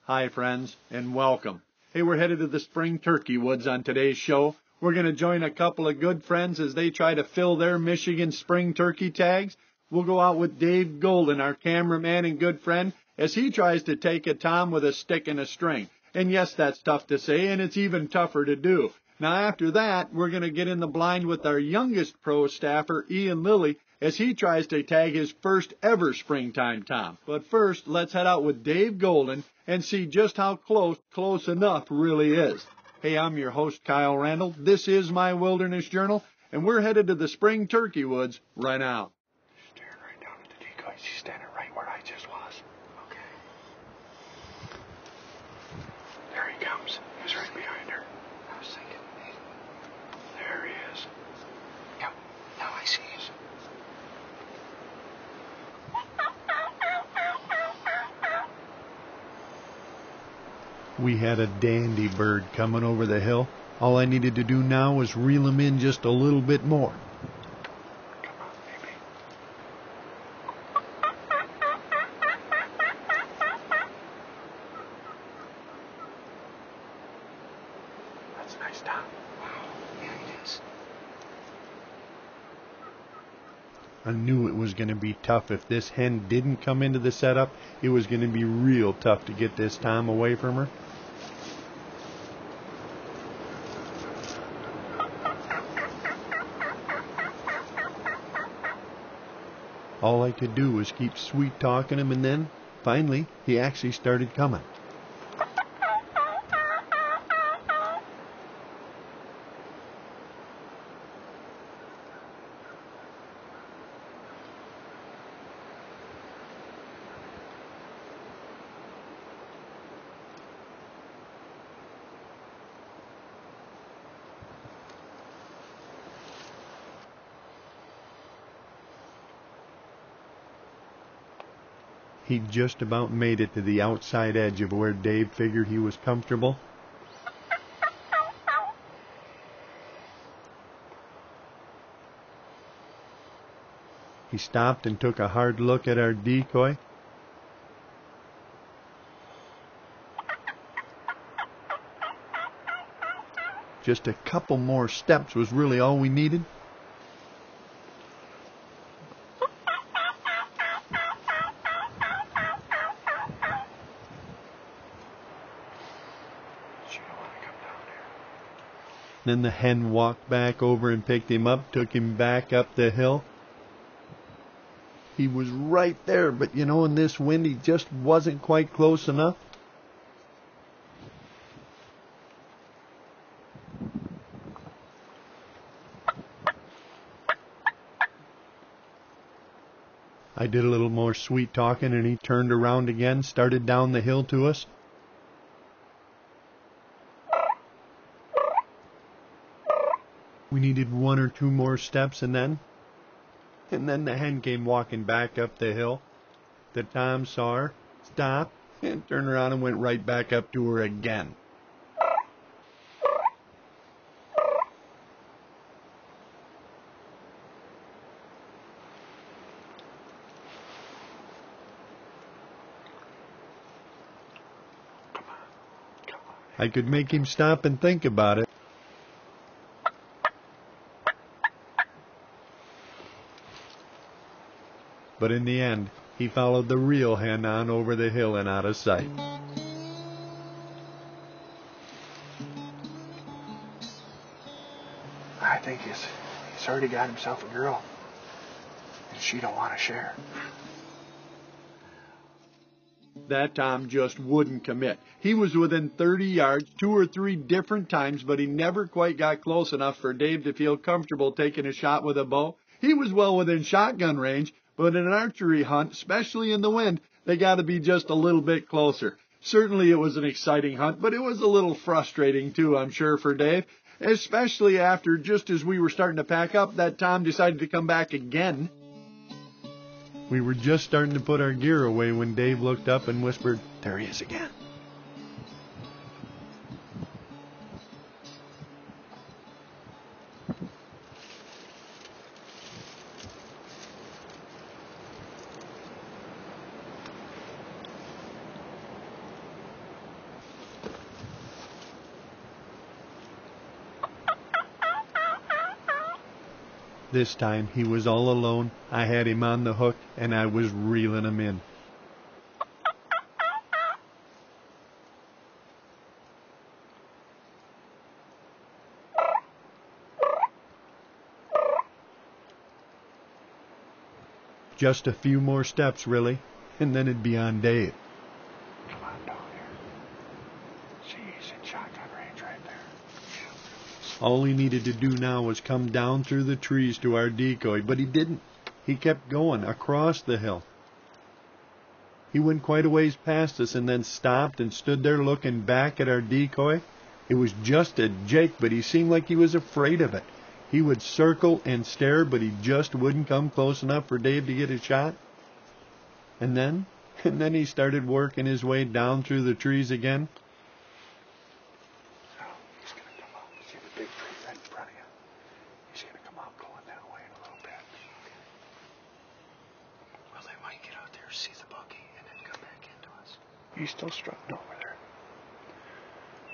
Hi, friends, and welcome. Hey, we're headed to the spring turkey woods on today's show. We're going to join a couple of good friends as they try to fill their Michigan spring turkey tags. We'll go out with Dave Golden, our cameraman and good friend, as he tries to take a tom with a stick and a string. And yes, that's tough to say, and it's even tougher to do. Now, after that, we're going to get in the blind with our youngest pro staffer, Ian Lilly, as he tries to tag his first ever springtime tom. But first, let's head out with Dave Golden and see just how close enough really is. Hey, I'm your host, Kyle Randall. This is my Wilderness Journal, and we're headed to the spring turkey woods right now. Staring right down at the decoys. He's standing right where I just was. Okay. There he comes. He's right behind her. I was thinking, hey. There he is. Yep. Now I see him. We had a dandy bird coming over the hill. All I needed to do now was reel him in just a little bit more. Come on, baby. That's a nice tom. Wow. Yeah, it is. I knew it was going to be tough. If this hen didn't come into the setup, it was going to be real tough to get this tom away from her. All I could do was keep sweet talking him, and then, finally, he actually started coming. He just about made it to the outside edge of where Dave figured he was comfortable. He stopped and took a hard look at our decoy. Just a couple more steps was really all we needed. Then the hen walked back over and picked him up, took him back up the hill. He was right there, but you know, in this wind, he just wasn't quite close enough. I did a little more sweet talking, and he turned around again, started down the hill to us. We needed one or two more steps, and then the hen came walking back up the hill. The tom saw her, stopped, and turned around and went right back up to her again. I could make him stop and think about it. But in the end, he followed the real hen on over the hill and out of sight. I think he's already got himself a girl. And she don't want to share. That tom just wouldn't commit. He was within 30 yards 2 or 3 different times, but he never quite got close enough for Dave to feel comfortable taking a shot with a bow. He was well within shotgun range, but in an archery hunt, especially in the wind, they got to be just a little bit closer. Certainly it was an exciting hunt, but it was a little frustrating too, I'm sure, for Dave, especially after, just as we were starting to pack up, that tom decided to come back again. We were just starting to put our gear away when Dave looked up and whispered, "There he is again." This time he was all alone. I had him on the hook, and I was reeling him in. Just a few more steps, really, and then it'd be on Dave. Come on down here. See, he's in shotgun range right there. All he needed to do now was come down through the trees to our decoy, but he didn't. He kept going across the hill. He went quite a ways past us and then stopped and stood there looking back at our decoy. It was just a jake, but he seemed like he was afraid of it. He would circle and stare, but he just wouldn't come close enough for Dave to get a shot. And then he started working his way down through the trees again. Oh, he's going to come out. See the big tree right in front of you? He's going to come out going that way in a little bit. Well, they might get out there, see the buggy, and then come back into us. He's still strutting over there.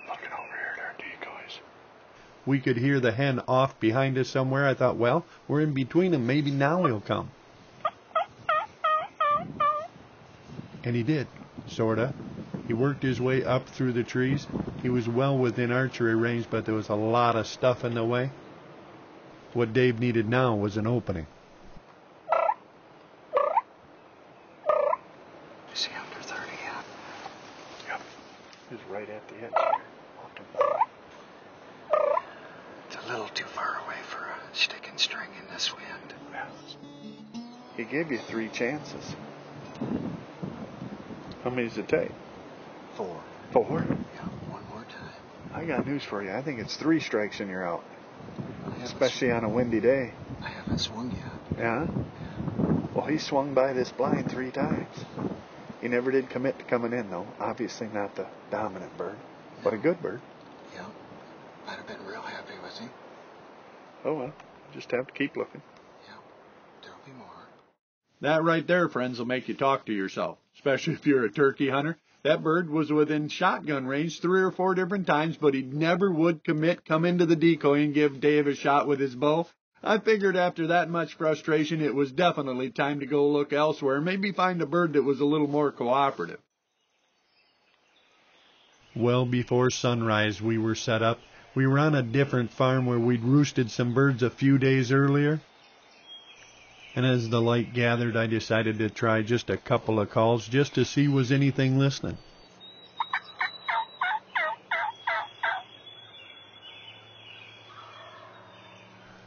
Looking over here at our decoys. We could hear the hen off behind us somewhere. I thought, well, we're in between them. Maybe now he'll come. And he did, sorta. He worked his way up through the trees. He was well within archery range, but there was a lot of stuff in the way. What Dave needed now was an opening. Is he under 30 yet? Yep. He's right at the edge here. Off to the bottom. It's a little too far away for a stick and string in this wind. Yeah. He gave you 3 chances. How many does it take? 4. 4? Yeah, one more time. I got news for you. I think it's 3 strikes and you're out. Especially on a windy day. I haven't swung yet. Yeah? Well, he swung by this blind 3 times. He never did commit to coming in, though. Obviously not the dominant bird, but a good bird. Yeah. I'd have been real happy with him. Oh, well. Just have to keep looking. Yeah. There'll be more. That right there, friends, will make you talk to yourself, especially if you're a turkey hunter. That bird was within shotgun range 3 or 4 different times, but he never would come into the decoy and give Dave a shot with his bow. I figured after that much frustration, it was definitely time to go look elsewhere, maybe find a bird that was a little more cooperative. Well before sunrise, we were set up. We were on a different farm where we'd roosted some birds a few days earlier. And as the light gathered, I decided to try just a couple of calls just to see was anything listening.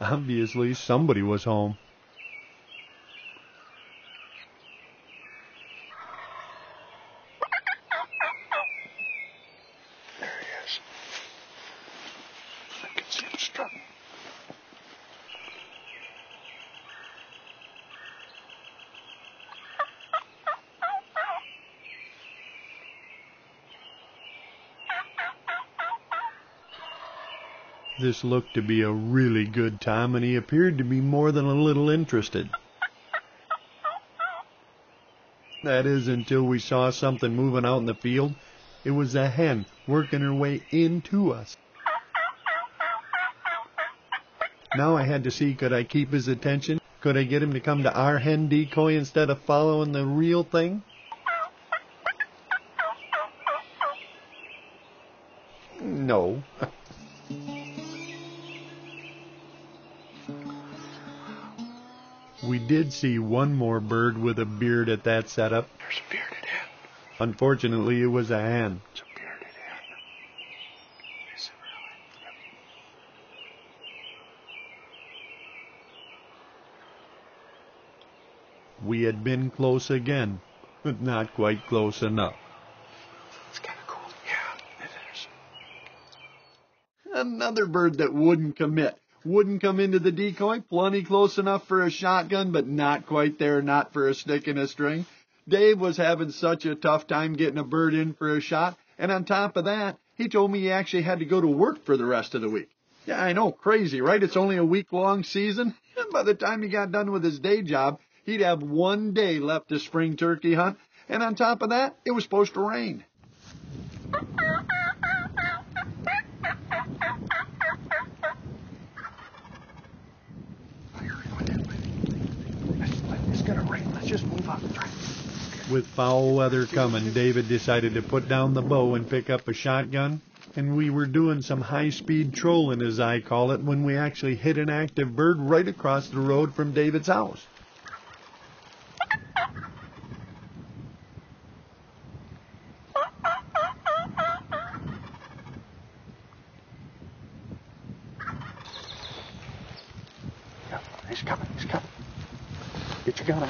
Obviously, somebody was home. There he is. I can see him strutting. This looked to be a really good time, and he appeared to be more than a little interested. That is, until we saw something moving out in the field. It was a hen working her way into us. Now I had to see, could I keep his attention? Could I get him to come to our hen decoy instead of following the real thing? No. We did see one more bird with a beard at that setup. There's a bearded hen. Unfortunately, it was a hen. It's a bearded hen. Is it really? We had been close again, but not quite close enough. It's kind of cool. Yeah, it is. Another bird that wouldn't commit. Wouldn't come into the decoy, plenty close enough for a shotgun, but not quite there, not for a stick and a string. Dave was having such a tough time getting a bird in for a shot, and on top of that, he told me he actually had to go to work for the rest of the week. Yeah, I know, crazy, right? It's only a week-long season, and by the time he got done with his day job, he'd have 1 day left to spring turkey hunt, and on top of that, it was supposed to rain. With foul weather coming, David decided to put down the bow and pick up a shotgun. And we were doing some high-speed trolling, as I call it, when we actually hit an active bird right across the road from David's house. Yeah, he's coming, he's coming. Get your gun up.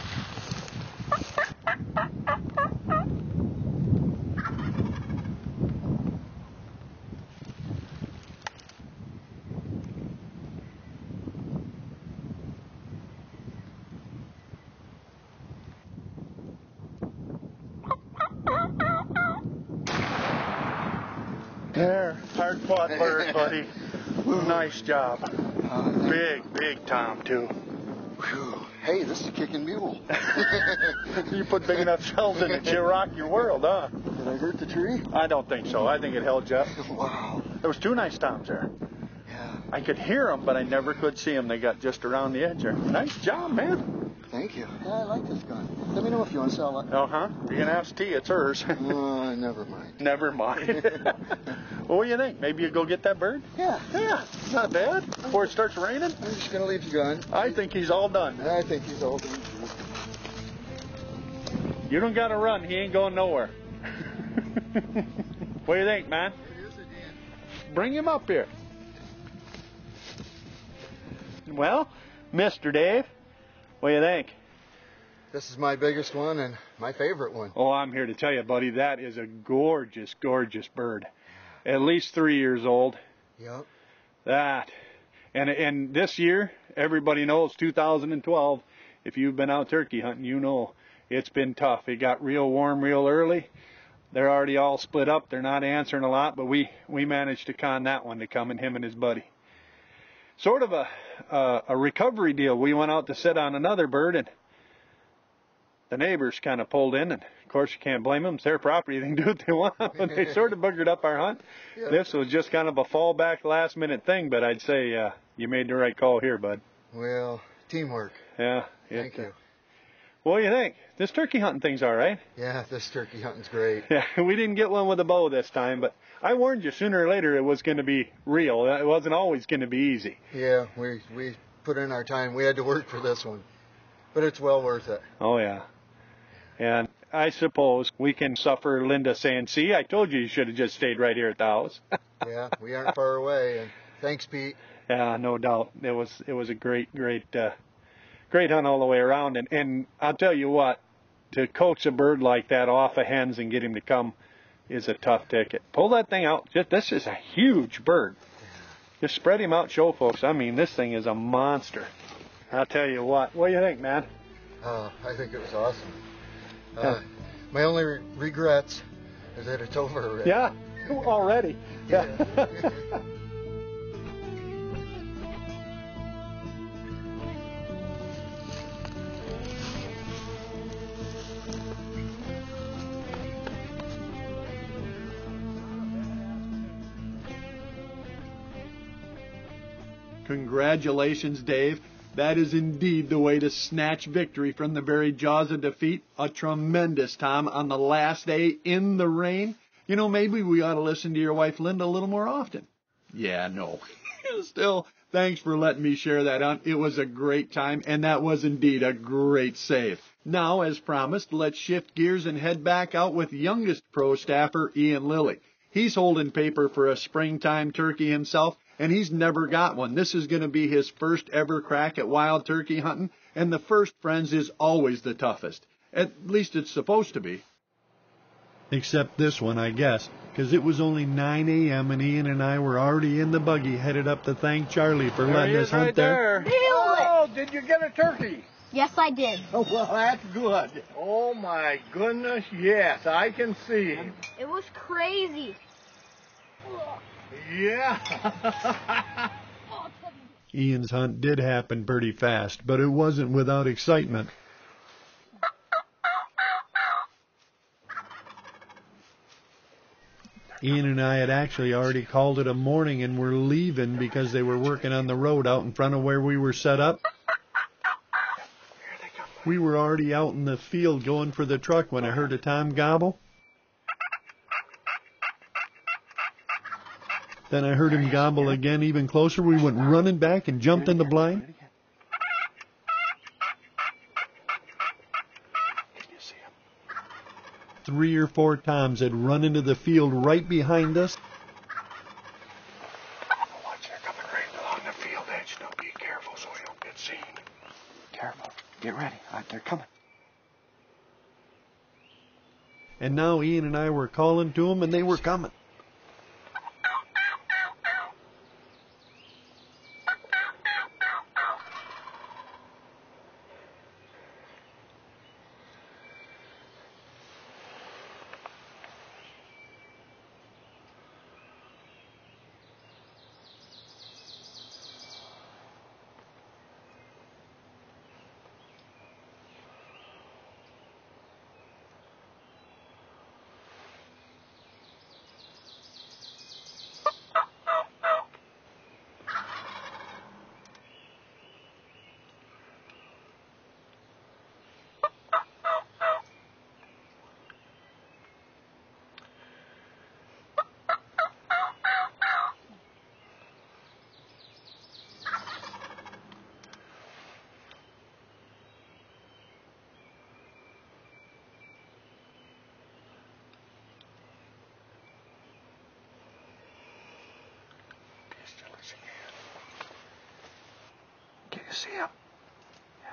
There, hard-fought bird, buddy. Nice job. Big Tom, too. Whew. Hey, this is a kicking mule. You put big enough shells in it, you rock your world, huh? Did I hurt the tree? I don't think so. I think it held you up. Wow. There was 2 nice toms there. Yeah. I could hear them, but I never could see them. They got just around the edge there. Nice job, man. Thank you. Yeah, I like this gun. Let me know if you want to sell it. Uh-huh. You're going to ask T. It's hers. Never mind. Never mind. Well, what do you think? Maybe you go get that bird? Yeah. Yeah, it's not bad. Before it starts raining? I'm just going to leave the gun. I think he's all done. I think he's all done. You don't got to run. He ain't going nowhere. What do you think, man? Bring him up here. Well, Mr. Dave, what do you think? This is my biggest one and my favorite one. Oh, I'm here to tell you, buddy, that is a gorgeous, gorgeous bird. At least 3 years old. Yep. That. And this year, everybody knows 2012, if you've been out turkey hunting, you know it's been tough. It got real warm real early. They're already all split up. They're not answering a lot, but we managed to con that one to come, and him and his buddy. Sort of a recovery deal. We went out to sit on another bird, and the neighbors kind of pulled in, and of course you can't blame them. It's their property. They can do what they want. But they sort of boogered up our hunt. Yeah. This was just kind of a fallback last-minute thing, but I'd say you made the right call here, bud. Well, teamwork. Yeah. Thank you. What do you think? This turkey hunting thing's all right. Yeah, this turkey hunting's great. Yeah, we didn't get one with a bow this time, but I warned you sooner or later it was going to be real. It wasn't always going to be easy. Yeah, we put in our time. We had to work for this one, but it's well worth it. Oh, yeah. And I suppose we can suffer Linda saying, see, I told you should have just stayed right here at the house. Yeah, we aren't far away. And thanks, Pete. Yeah, no doubt. It was a great hunt all the way around. And I'll tell you what, to coax a bird like that off of hens and get him to come is a tough ticket. Pull that thing out. This is a huge bird. Just spread him out, show folks. I mean, this thing is a monster. I'll tell you what. What do you think, man? I think it was awesome. My only regrets is that it's over already. Yeah, already. Yeah. Congratulations, Dave. That is indeed the way to snatch victory from the very jaws of defeat. A tremendous Tom on the last day in the rain. You know, maybe we ought to listen to your wife Linda a little more often. Yeah, no. Still, thanks for letting me share that hunt. It was a great time, and that was indeed a great save. Now, as promised, let's shift gears and head back out with youngest pro staffer Ian Lilly. He's holding paper for a springtime turkey himself, and he's never got one. This is going to be his first ever crack at wild turkey hunting, and the first, friends, is always the toughest. At least it's supposed to be. Except this one, I guess, because it was only 9 a.m. and Ian and I were already in the buggy headed up to thank Charlie for letting us hunt there. Oh, did you get a turkey? Yes, I did. Oh, well, that's good. Oh, my goodness, yes, I can see. It was crazy. Yeah. Ian's hunt did happen pretty fast, but it wasn't without excitement. Ian and I had actually already called it a morning and were leaving because they were working on the road out in front of where we were set up. Here they come. We were already out in the field going for the truck when I heard a tom gobble. Then I heard him gobble again even closer. We went running back and jumped in the blind. 3 or 4 toms had run into the field right behind us. Watch, they're coming right along the field edge. Now be careful so we don't get seen. Careful. Get ready. They're coming. And now Ian and I were calling to them, and they were coming. Can you see him? Yeah.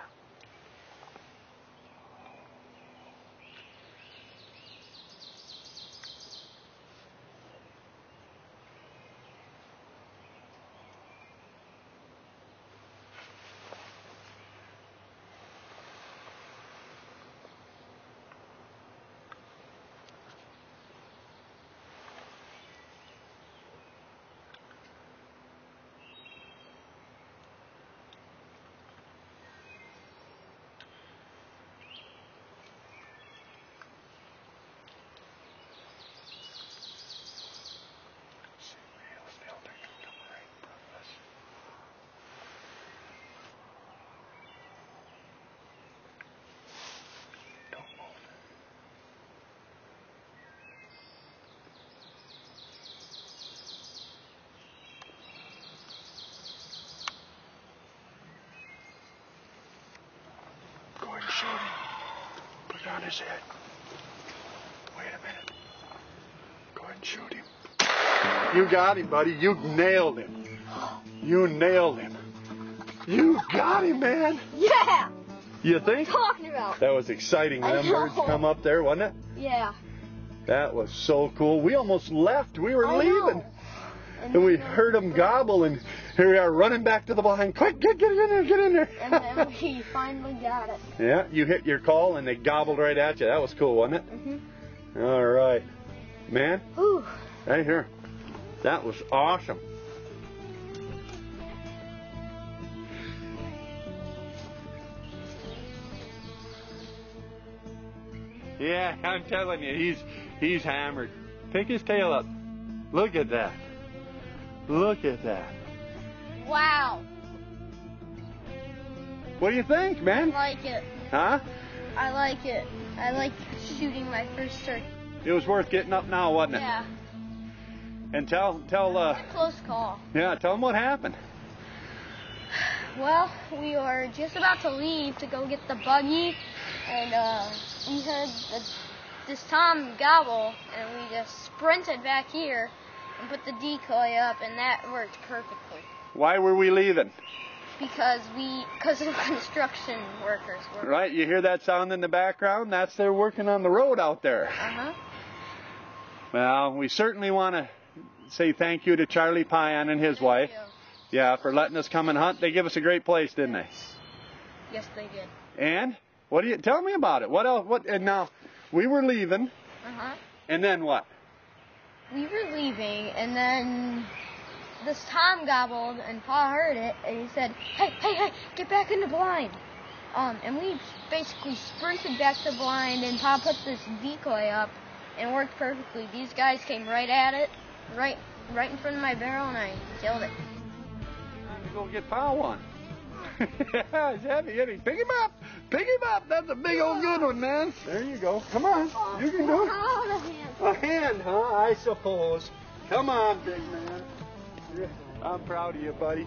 Shoot him. Put it on his head. Wait a minute. Go ahead and shoot him. You got him, buddy. You nailed him. You nailed him. You got him, man. Yeah. You think? Talking about. That was exciting. I Them birds know. come up there, wasn't it? Yeah. That was so cool. We almost left. We were I leaving. know. And we heard them gobble, and here we are running back to the blind. Quick, get in there, get in there. And then we finally got it. Yeah, you hit your call, and they gobbled right at you. That was cool, wasn't it? Mm-hmm. All right. Man, Whew. hey, here. That was awesome. Yeah, I'm telling you, he's hammered. Pick his tail up. Look at that. Look at that. Wow. What do you think, I man? like it. Huh? I like it. I like shooting my first turkey. It was worth getting up now, wasn't it? Yeah. And tell Close call. tell them what happened. Well, we were just about to leave to go get the buggy, and we heard this tom gobble, and we just sprinted back here and put the decoy up, and that worked perfectly. Why were we leaving? Because of construction workers. Right, you hear that sound in the background? That's they're working on the road out there. Uh-huh. Well, we certainly want to say thank you to Charlie Payan and his wife. Thank Yeah, for letting us come and hunt. They give us a great place, didn't they? you. Yes, they did. And what do you tell me about it? What else? What? And now we were leaving, Uh-huh. and then what? We were leaving, and then this tom gobbled, and Pa heard it, and he said, hey, get back in the blind. And we basically sprinted back to the blind, and Pa put this decoy up, and it worked perfectly. These guys came right at it, right in front of my barrel, and I killed it. Time to go get Pa one. Yeah, it's heavy, isn't he? Pick him up. Pick him up. That's a big old good one, man. There you go. Come on. You can do it. A hand, huh? I suppose. Come on, big man. Yeah, I'm proud of you, buddy.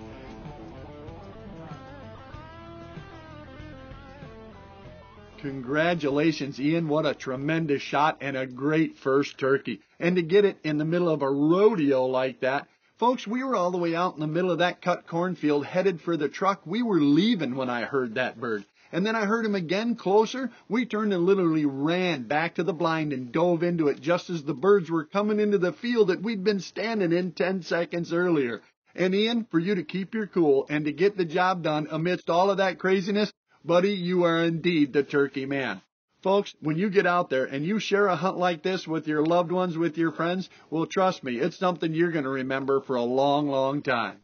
Congratulations, Ian. What a tremendous shot and a great first turkey. And to get it in the middle of a rodeo like that. Folks, we were all the way out in the middle of that cut cornfield headed for the truck. We were leaving when I heard that bird. And then I heard him again closer. We turned and literally ran back to the blind and dove into it just as the birds were coming into the field that we'd been standing in 10 seconds earlier. And Ian, for you to keep your cool and to get the job done amidst all of that craziness, buddy, you are indeed the turkey man. Folks, when you get out there and you share a hunt like this with your loved ones, with your friends, well, trust me, it's something you're going to remember for a long, long time.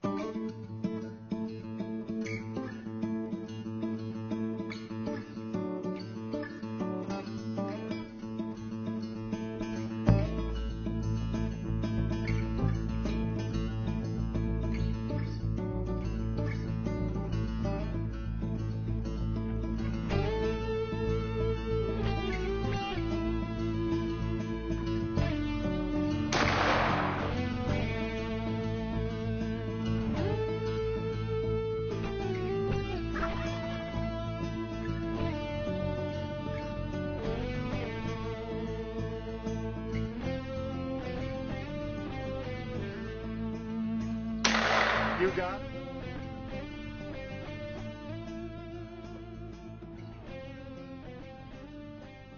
You got it.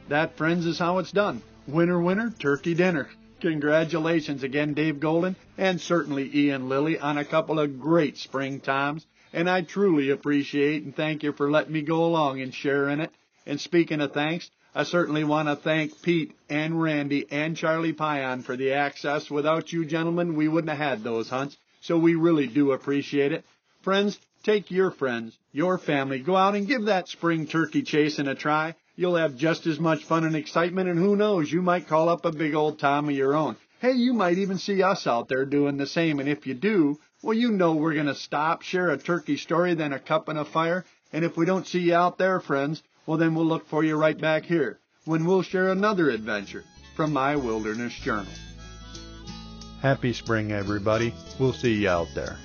That, friends, is how it's done. Winner, winner, turkey dinner. Congratulations again, Dave Golden, and certainly Ian Lilly on a couple of great spring times. And I truly appreciate and thank you for letting me go along and share in it. And speaking of thanks, I certainly want to thank Pete and Randy and Charlie Pion for the access. Without you gentlemen, we wouldn't have had those hunts. So we really do appreciate it. Friends, take your friends, your family, go out and give that spring turkey chasing a try. You'll have just as much fun and excitement, and who knows, you might call up a big old Tom of your own. Hey, you might even see us out there doing the same, and if you do, well, you know we're going to stop, share a turkey story, then a cup and a fire. And if we don't see you out there, friends, well, then we'll look for you right back here when we'll share another adventure from my Wilderness Journal. Happy spring, everybody. We'll see you out there.